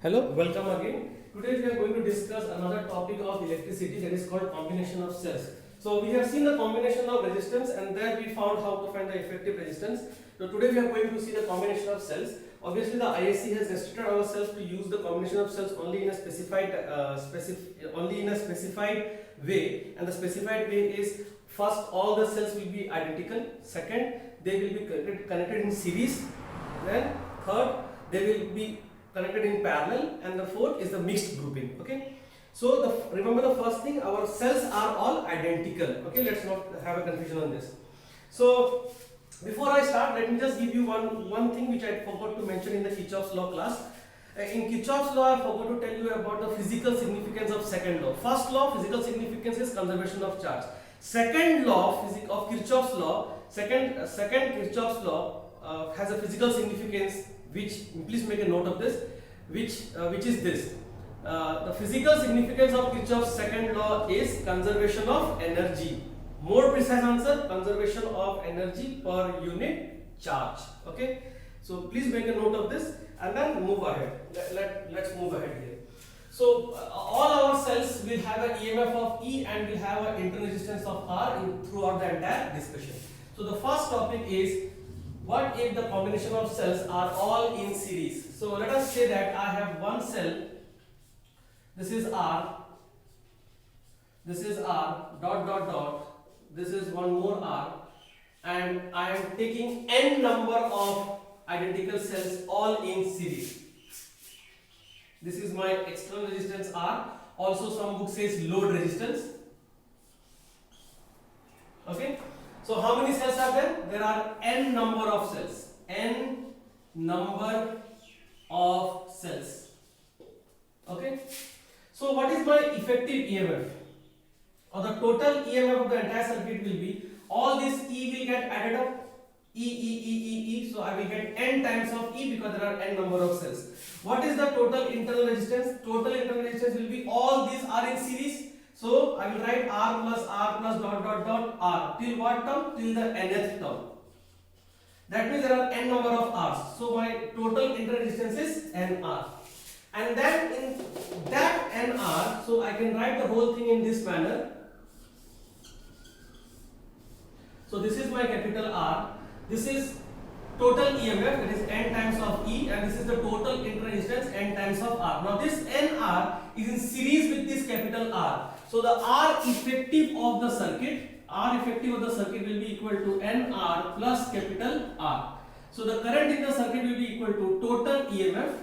Hello, welcome again. Today we are going to discuss another topic of electricity, that is called combination of cells. So we have seen the combination of resistance and there we found how to find the effective resistance. So today we are going to see the combination of cells. Obviously the ISC has restricted ourselves to use the combination of cells only in a specified way, and the specified way is: first, all the cells will be identical; second, they will be connected in series; then third, they will be connected in parallel, and the fourth is the mixed grouping. Okay, so remember the first thing, our cells are all identical. Okay, let's not have a confusion on this. So before I start, let me just give you one thing which I forgot to mention in the Kirchhoff's law class. In Kirchhoff's law, I forgot to tell you about the physical significance of second law. First law, physical significance, is conservation of charge. Second law of Kirchhoff's law, second Kirchhoff's law has a physical significance, which, please make a note of this, which is this. The physical significance of Kirchhoff's second law is conservation of energy. More precise answer, conservation of energy per unit charge. Okay, so please make a note of this and then move ahead. Let's move ahead here. So all our cells will have an EMF of E and will have an internal resistance of R throughout the entire discussion. So the first topic is, what if the combination of cells are all in series? So let us say that I have one cell, this is R, this is R, dot dot dot, this is one more R, and I am taking n number of identical cells all in series. This is my external resistance R. Also some book says load resistance. Okay. So how many cells are there? There are n number of cells. N number of cells. Okay. So what is my effective EMF? Or the total EMF of the entire circuit will be, all this E will get added up. E. So I will get n times of E because there are n number of cells. What is the total internal resistance? Total internal resistance will be, all these are in series. So I will write R plus dot dot dot R till what term? Till the nth term. That means there are n number of R's. So my total internal resistance is NR. And then in that NR, so I can write the whole thing in this manner. So this is my capital R. This is total EMF, that is n times of E, and this is the total internal resistance, n times of R. Now this NR is in series with this capital R. So the R effective of the circuit, will be equal to NR plus capital R. So the current in the circuit will be equal to total EMF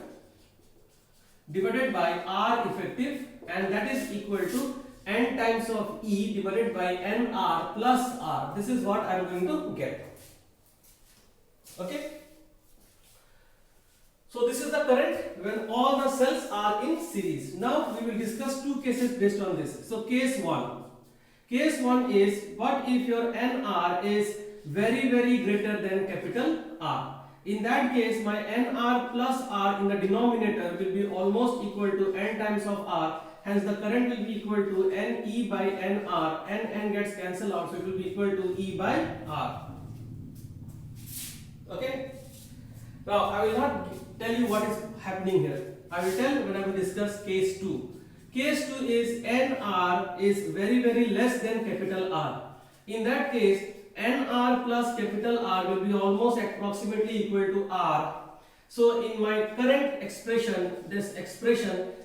divided by R effective, and that is equal to n times of E divided by NR plus R. This is what I am going to get. Okay. So this is the current when all the cells are in series. Now we will discuss two cases based on this. So case 1. Case 1 is, what if your NR is very greater than capital R? In that case, my NR plus R in the denominator will be almost equal to n times of R. Hence the current will be equal to NE by NR. N gets cancelled out, so it will be equal to E by R. Okay. Now I will not tell you what is happening here. I will tell when I will discuss case 2. Case 2 is NR is very less than capital R. In that case, NR plus capital R will be almost approximately equal to R. So in my current expression,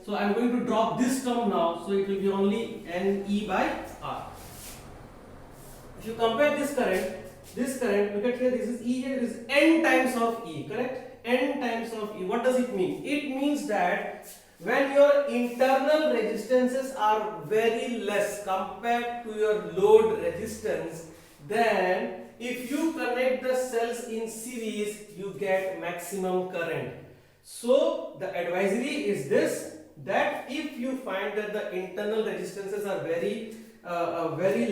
so I am going to drop this term now, so it will be only NE by R. If you compare this current, look at here, this is E here, this is n times of E, correct? N times of E. What does it mean? It means that when your internal resistances are very less compared to your load resistance, then if you connect the cells in series, you get maximum current. So the advisory is this, that if you find that the internal resistances are very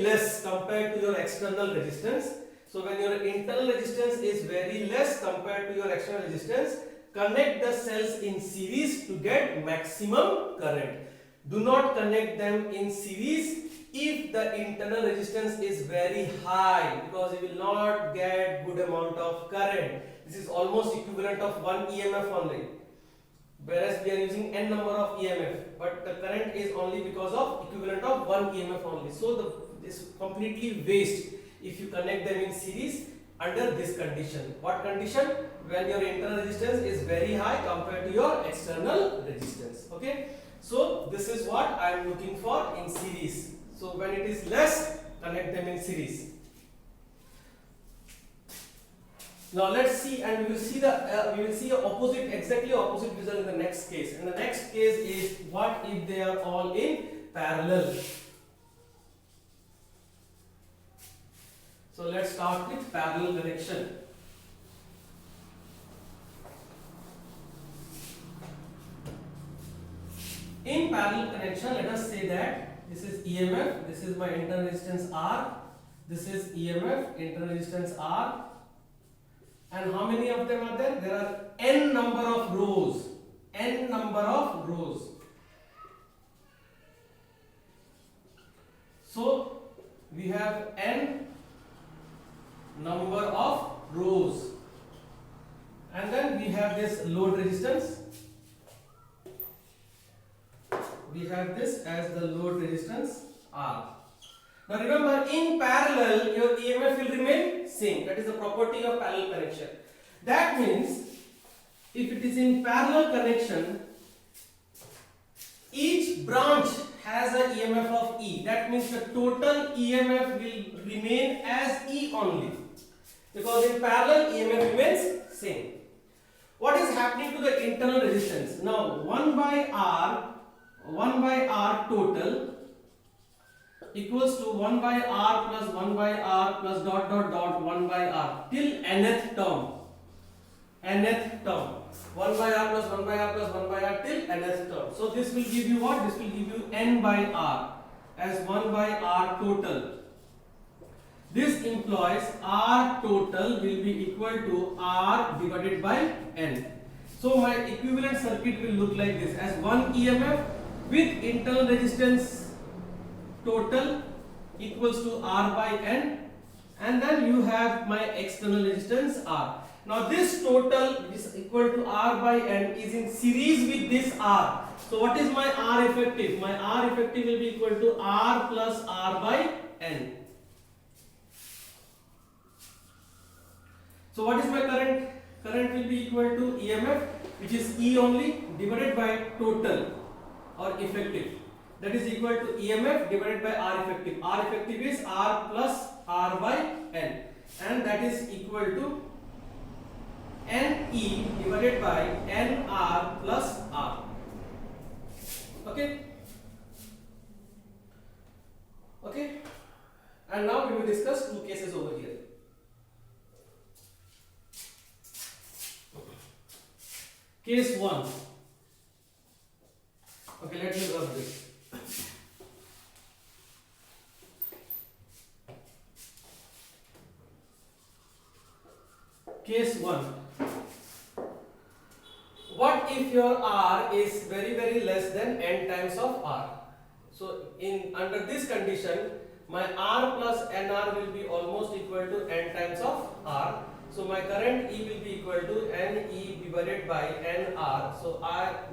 less compared to your external resistance, so when your internal resistance is very less compared to your external resistance, connect the cells in series to get maximum current. Do not connect them in series if the internal resistance is very high, because you will not get good amount of current. This is almost equivalent of 1 EMF only. whereas we are using n number of EMF, but the current is only because of equivalent of one EMF only. So this completely waste if you connect them in series under this condition. What condition? When your internal resistance is very high compared to your external resistance. Okay, so this is what I am looking for in series. So when it is less, connect them in series. Now let's see, and we will see the opposite, exactly opposite result in the next case. And the next case is, what if they are all in parallel? So let's start with parallel connection. In parallel connection, let us say that this is EMF, this is my internal resistance R, this is EMF, internal resistance R, and how many of them are there? There are n number of rows, n number of rows. So we have n number of rows, and then we have this load resistance. We have this as the load resistance R. Now remember, in parallel your EMF will remain same. That is the property of parallel connection. That means if it is in parallel connection, each branch has an EMF of E. That means the total EMF will remain as E only, because in parallel EMF remains same. What is happening to the internal resistance? Now 1 by R total equals to 1 by R plus 1 by R plus dot dot dot 1 by R till nth term. Nth term. 1 by R plus 1 by R plus 1 by R till nth term. So this will give you what? This will give you n by R as 1 by R total. This implies R total will be equal to R divided by n. So my equivalent circuit will look like this, as 1 EMF with internal resistance total equals to R by n, and then you have my external resistance R. Now this total is equal to R by n is in series with this R. So what is my R effective? My R effective will be equal to R plus R by n. So what is my current? Current will be equal to EMF, which is E only, divided by total or effective. That is equal to EMF divided by R effective. R effective is R plus R by n, and that is equal to NE divided by NR plus R. Okay? Okay? And now we will discuss two cases over here. Case 1. Okay, let me rub this. Case 1. What if your R is very less than n times of R? So under this condition, my R plus NR will be almost equal to n times of R. So my current E will be equal to NE divided by NR. So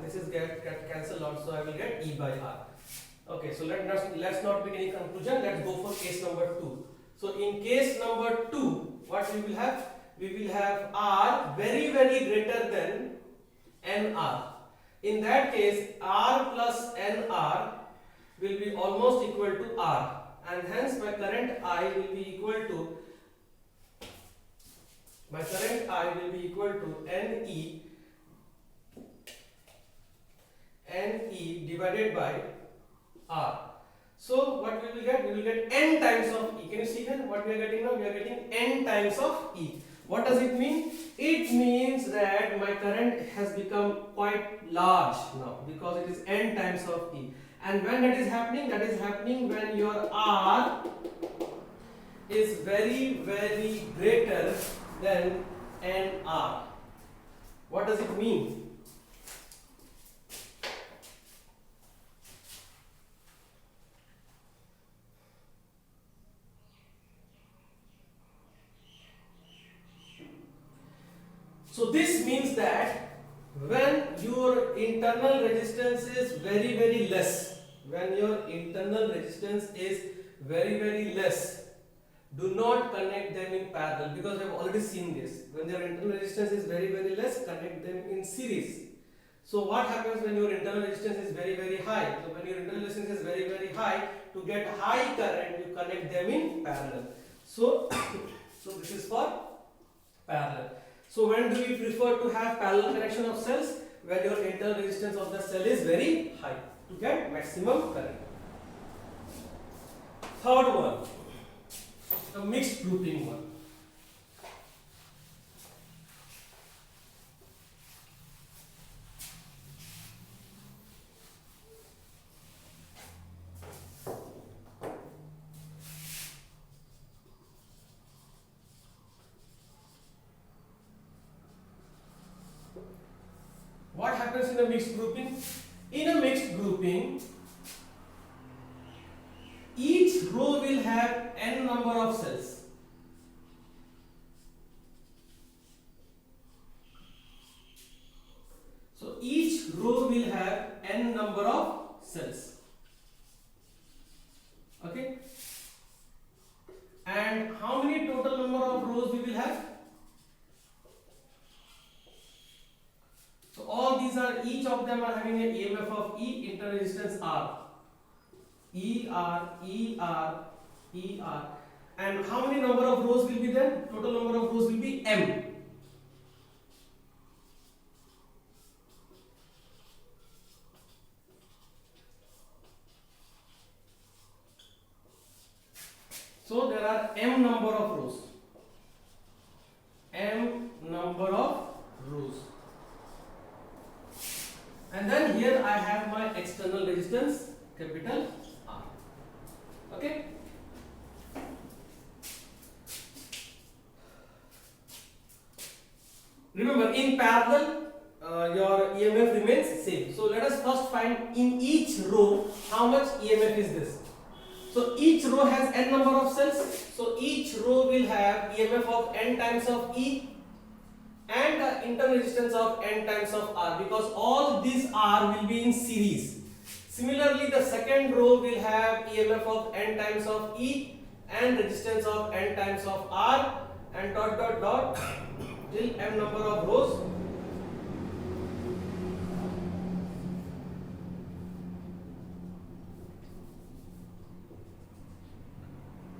this is get cancelled out, so I will get E by R. Okay, so let's not make any conclusion. Let's go for case number 2. So in case number 2, what we will have? We will have R very greater than NR. In that case, R plus NR will be almost equal to R, and hence my current I will be equal to NE divided by R. So what we will get? We will get n times of E. Can you see here what we are getting now? We are getting n times of E. What does it mean? It means that my current has become quite large now, because it is n times of E. And when that is happening? That is happening when your R is very greater than NR. What does it mean? So this means that when your internal resistance is very less, when your internal resistance is very less, do not connect them in parallel, because we have already seen this. When your internal resistance is very less, connect them in series. So what happens when your internal resistance is very high? So when your internal resistance is very high, to get high current, you connect them in parallel. So so this is for parallel. So when do we prefer to have parallel connection of cells? When your internal resistance of the cell is very high, to get maximum current. Third one, the mixed grouping one. What happens in a mixed grouping? In a mixed grouping, each row will have n number of cells. So each row will have n number of cells. Okay? And how many total number of rows we will have? So all these are, each of them are having an EMF of E, internal resistance R. E R, E R, E R. And how many number of rows will be there? Total number of rows will be M. So there are M number of rows. M number of rows. And then here I have my external resistance, capital R. Okay? Remember, in parallel, your EMF remains same. So let us first find in each row how much EMF is this. So each row has n number of cells. So each row will have EMF of n times of E and the internal resistance of n times of R, because all these R will be in series. Similarly, the second row will have EMF of n times of E and resistance of n times of R, and dot dot dot till m number of rows.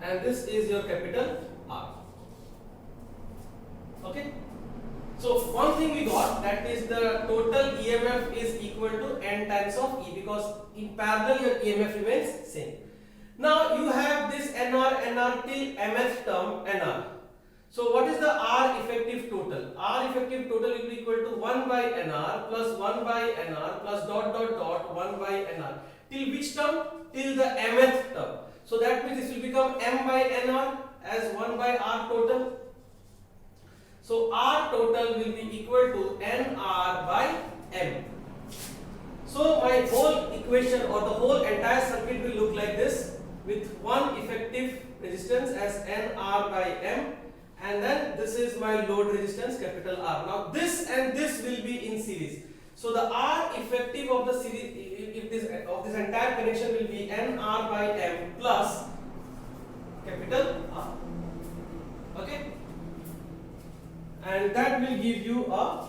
And this is your capital R. Okay? So one thing we got, that is the total EMF is equal to n times of E, because in parallel your EMF remains same. Now you have this NR till mth term NR. So what is the R effective total? R effective total will be equal to 1 by NR plus 1 by NR plus dot dot dot 1 by NR. Till which term? Till the mth term. So that means this will become M by NR as 1 by R total. So R total will be equal to NR by M. So my whole equation or the whole entire circuit will look like this, with one effective resistance as NR by M, and then this is my load resistance, capital R. Now this and this will be in series. So the R effective of the series, if this entire connection will be NR by M plus capital R. Okay? And that will give you a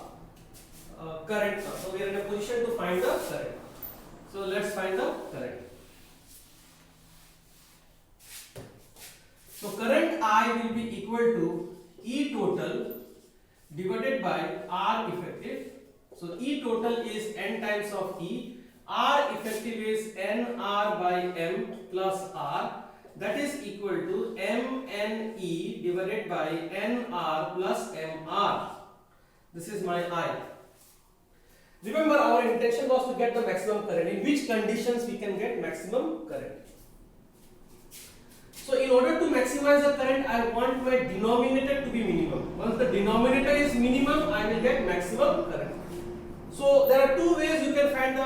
current. So we are in a position to find the current. So let's find the current. So current I will be equal to E total divided by R effective. So E total is n times of E. R effective is NR by M plus R. That is equal to MNE divided by NR plus MR. This is my I. Remember, our intention was to get the maximum current. In which conditions we can get maximum current? So in order to maximize the current, I want my denominator to be minimum. Once the denominator is minimum, I will get maximum current. So there are two ways you can find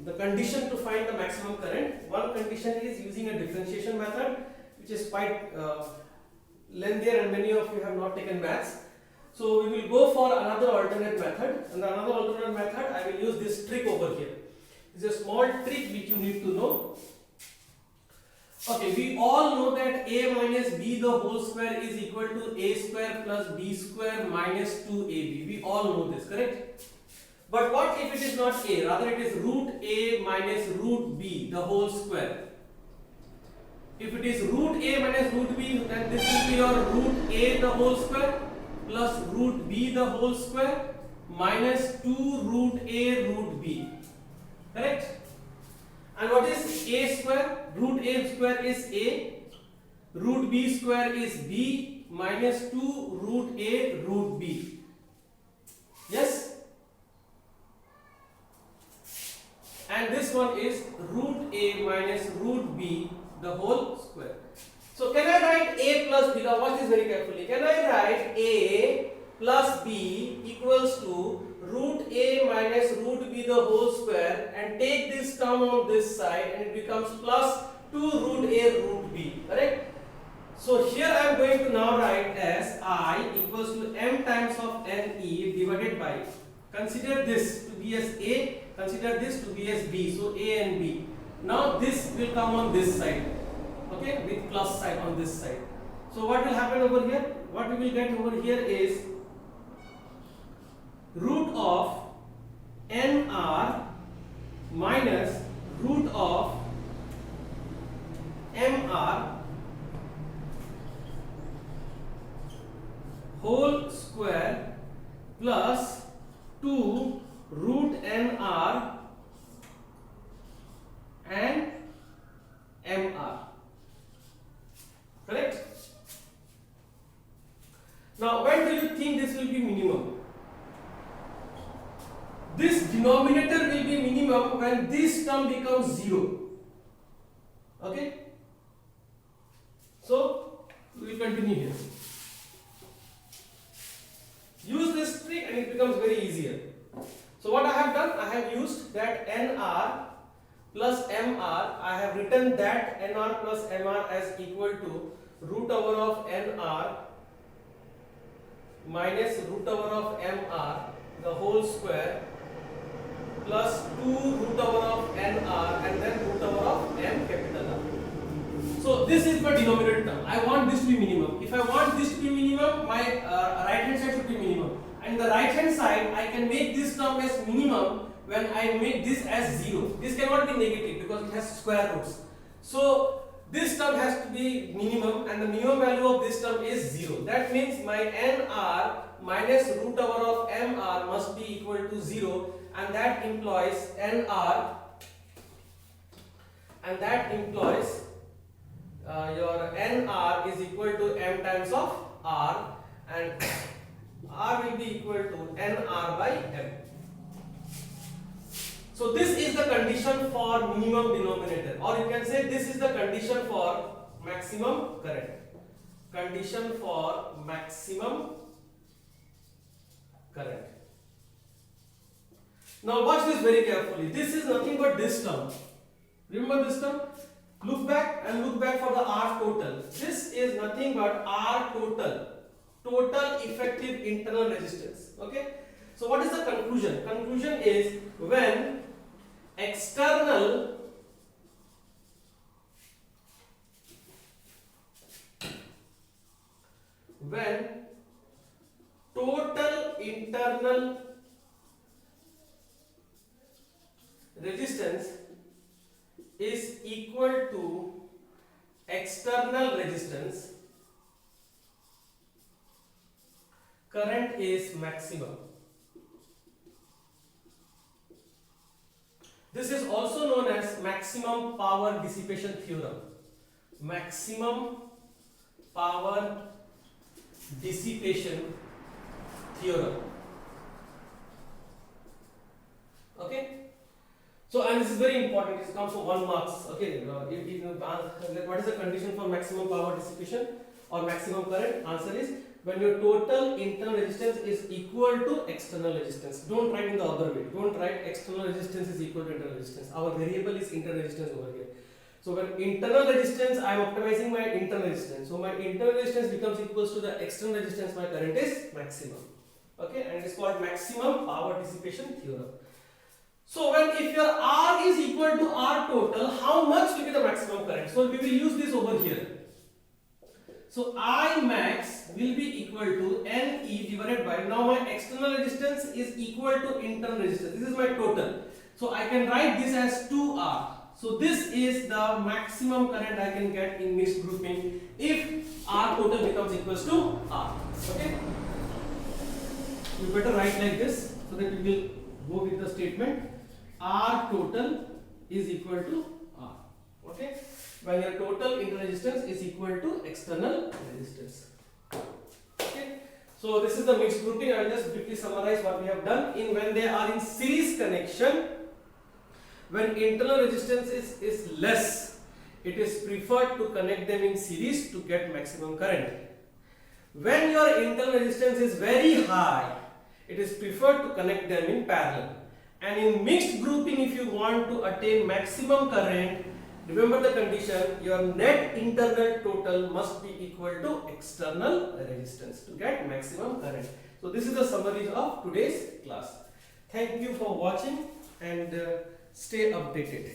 the condition to find the maximum current. One condition is using a differentiation method, which is quite lengthier, and many of you have not taken maths. So we will go for another alternate method, and another alternate method I will use this trick over here. It's a small trick which you need to know. Okay, we all know that a minus b the whole square is equal to a square plus b square minus 2ab. We all know this, correct? But what if it is not a, rather it is root a minus root b the whole square? If it is root a minus root b, then this will be your root a the whole square plus root b the whole square minus 2 root a root b, correct? And what is a square? Root a square is a, root b square is b minus 2 root a root b. Yes? And this one is root a minus root b the whole square. So can I write a plus b? Now watch this very carefully. Can I write a plus b equals to root a minus root b the whole square and take this term on this side and it becomes plus 2 root a root b, correct? So here I am going to now write as I equals to m times of ne divided by, consider this to be as a, consider this to be as b, so a and b. Now this will come on this side, okay, with plus sign on this side. So what will happen over here? What we will get over here is root of nr minus root of mr whole square plus 2 root nr and mr, correct? Now when do you think this will be minimum? This denominator will be minimum when this term becomes 0, okay? So we will continue here. Use this trick and it becomes very easier. So what I have done, I have used that nr plus mr. I have written that nr plus mr as equal to root over of nr minus root over of mr the whole square plus 2 root over of nr and then root over of m capital R. So this is my denominator term. I want this to be minimum. If I want this to be minimum, my right hand side should be minimum. And the right hand side, I can make this term as minimum when I make this as 0. This cannot be negative because it has square roots. So this term has to be minimum and the minimum value of this term is 0. That means my nr minus root over of mr must be equal to 0, and that implies nr, and that implies your nr is equal to m times of r, and r will be equal to nr by m. So this is the condition for minimum denominator, or you can say this is the condition for maximum current. Condition for maximum current. Now watch this very carefully. This is nothing but this term. Remember this term? Look back and look back for the R total. This is nothing but R total. Total effective internal resistance. Okay? So what is the conclusion? Conclusion is when external total internal resistance is equal to external resistance, current is maximum. This is also known as maximum power dissipation theorem. Maximum power dissipation theorem. Okay? So, and this is very important, it comes for 1 marks. Okay, what is the condition for maximum power dissipation or maximum current? Answer is when your total internal resistance is equal to external resistance. Don't write in the other way. Don't write external resistance is equal to internal resistance. Our variable is internal resistance over here. So when internal resistance, I am optimizing my internal resistance. So my internal resistance becomes equals to the external resistance, my current is maximum. Okay, and it is called maximum power dissipation theorem. So when if your R is equal to R total, how much will be the maximum current? So we will use this over here. So I max will be equal to NE divided by, now my external resistance is equal to internal resistance. This is my total. So I can write this as 2R. So this is the maximum current I can get in mixed grouping if R total becomes equals to R. Okay. You better write like this so that we will go with the statement. R total is equal to R. Okay. When your total internal resistance is equal to external resistance. Okay. So this is the mixed grouping. I will just briefly summarize what we have done. In when they are in series connection, when internal resistance is less, it is preferred to connect them in series to get maximum current. When your internal resistance is very high, it is preferred to connect them in parallel. And in mixed grouping, if you want to attain maximum current, remember the condition, your net internal total must be equal to external resistance to get maximum current. So this is the summary of today's class. Thank you for watching and stay updated.